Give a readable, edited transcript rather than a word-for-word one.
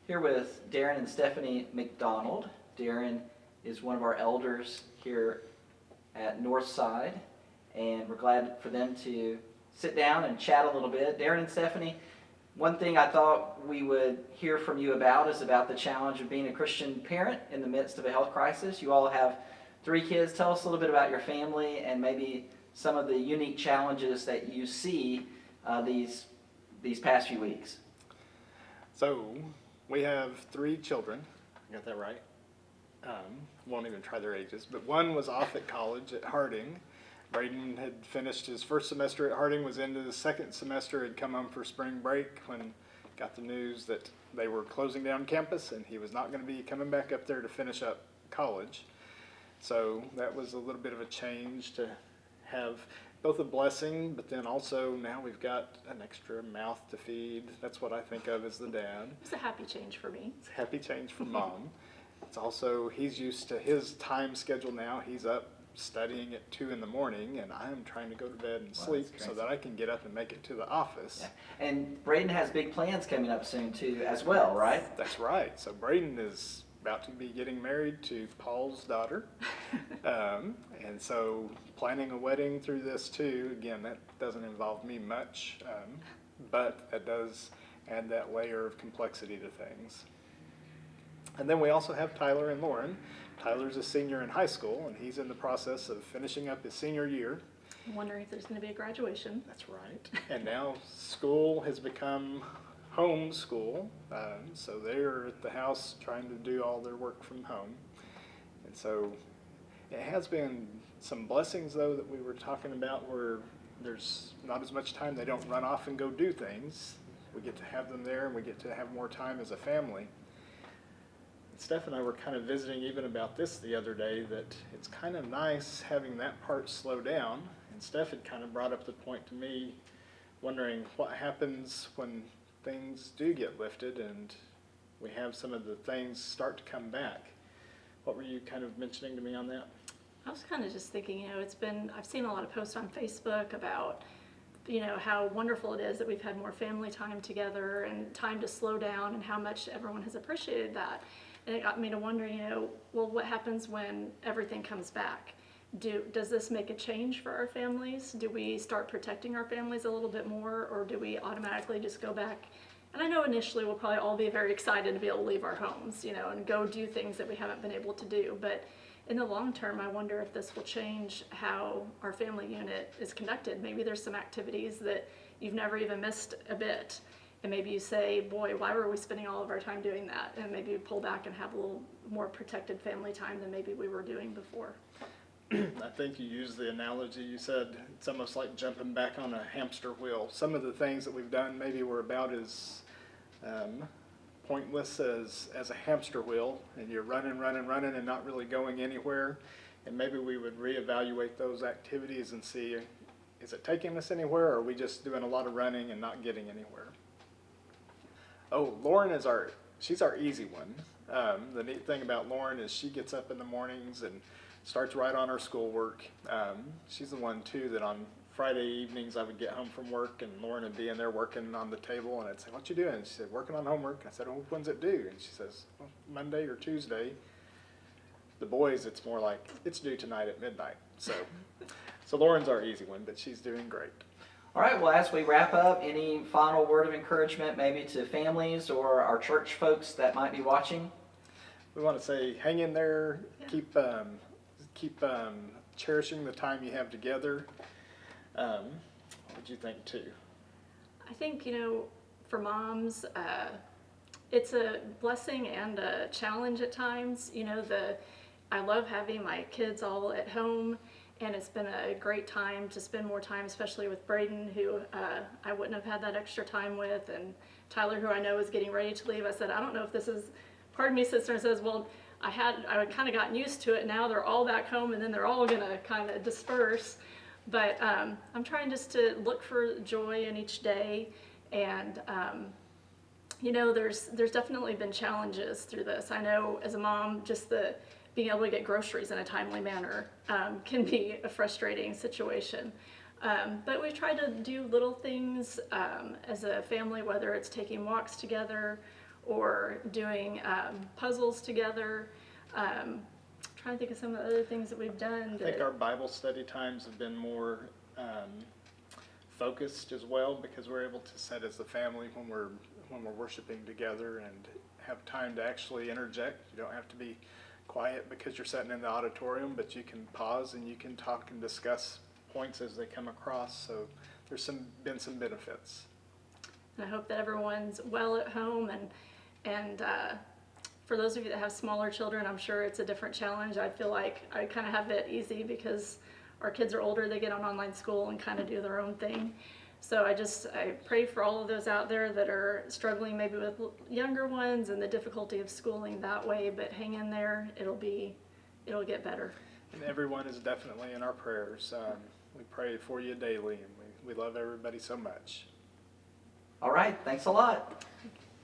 Here with Darin and Stephanie McDonald. Darin is one of our elders here at Northside, and we're glad for them to sit down and chat a little bit. Darin and Stephanie, one thing I thought we would hear from you about is about the challenge of being a Christian parent in the midst of a health crisis. You all have 3 kids. Tell us a little bit about your family and maybe some of the unique challenges that you see these past few weeks. So, we have 3 children. I got that right. Won't even try their ages, but one was off at college at Harding. Braden had finished his first semester at Harding, was into the second semester, had come home for spring break when got the news that they were closing down campus and he was not going to be coming back up there to finish up college. So that was a little bit of a change to have both a blessing, but then also now we've got an extra mouth to feed. That's what I think of as the dad. It's a happy change for me. It's a happy change for mom. It's also, he's used to his time schedule now. He's up studying at 2 in the morning, and I'm trying to go to bed and sleep so that I can get up and make it to the office. Yeah. And Braden has big plans coming up soon too as well, right? That's right. So Braden is about to be getting married to Paul's daughter. And so planning a wedding through this too. Again, that doesn't involve me much, but it does add that layer of complexity to things. And then we also have Tyler and Lauren. Tyler's a senior in high school, and he's in the process of finishing up his senior year. I'm wondering if there's going to be a graduation. That's right. And now school has become home school, so they're at the house trying to do all their work from home. And so it has been some blessings, though, that we were talking about where there's not as much time. They don't run off and go do things. We get to have them there, and we get to have more time as a family. Steph and I were kind of visiting even about this the other day, that it's kind of nice having that part slow down. And Steph had kind of brought up the point to me, wondering what happens when things do get lifted and we have some of the things start to come back. What were you kind of mentioning to me on that? I was kind of just thinking, I've seen a lot of posts on Facebook about, how wonderful it is that we've had more family time together and time to slow down and how much everyone has appreciated that. And it got me to wondering, well, what happens when everything comes back? Does this make a change for our families? Do we start protecting our families a little bit more, or do we automatically just go back? And I know initially we'll probably all be very excited to be able to leave our homes, and go do things that we haven't been able to do. But in the long term, I wonder if this will change how our family unit is conducted. Maybe there's some activities that you've never even missed a bit. And maybe you say, boy, why were we spending all of our time doing that? And maybe you pull back and have a little more protected family time than maybe we were doing before. I think you used the analogy, you said it's almost like jumping back on a hamster wheel. Some of the things that we've done maybe were about as pointless as a hamster wheel, and you're running and not really going anywhere. And maybe we would reevaluate those activities and see, is it taking us anywhere, or are we just doing a lot of running and not getting anywhere? Oh, Lauren she's our easy one. The neat thing about Lauren is she gets up in the mornings and starts right on her schoolwork. She's the one too that on Friday evenings I would get home from work and Lauren would be in there working on the table, and I'd say, "What you doing?" And she said, "Working on homework." I said, "Oh, when's it due?" And she says, "Well, Monday or Tuesday." The boys, it's more like, it's due tonight at midnight. So Lauren's our easy one, but she's doing great. All right, well, as we wrap up, any final word of encouragement maybe to families or our church folks that might be watching? We want to say, hang in there, keep cherishing the time you have together. What would you think too? I think, for moms, it's a blessing and a challenge at times. I love having my kids all at home. And it's been a great time to spend more time, especially with Braden, who I wouldn't have had that extra time with, and Tyler, who I know is getting ready to leave. I said, I don't know if this is, part of me sits there and says, well, I kind of gotten used to it. Now they're all back home, and then they're all going to kind of disperse. But I'm trying just to look for joy in each day. And, there's definitely been challenges through this. I know as a mom, just being able to get groceries in a timely manner can be a frustrating situation. But we try to do little things as a family, whether it's taking walks together or doing puzzles together. Trying to think of some of the other things that we've done. I think our Bible study times have been more focused as well, because we're able to sit as a family when we're worshiping together and have time to actually interject. You don't have to be quiet because you're sitting in the auditorium, but you can pause and you can talk and discuss points as they come across. So there's been some benefits. And I hope that everyone's well at home, and for those of you that have smaller children, I'm sure it's a different challenge. I feel like I kind of have it easy because our kids are older, they get on online school and kind of do their own thing. So I pray for all of those out there that are struggling maybe with younger ones and the difficulty of schooling that way, but hang in there, it'll get better. And everyone is definitely in our prayers. We pray for you daily, and we love everybody so much. All right, thanks a lot.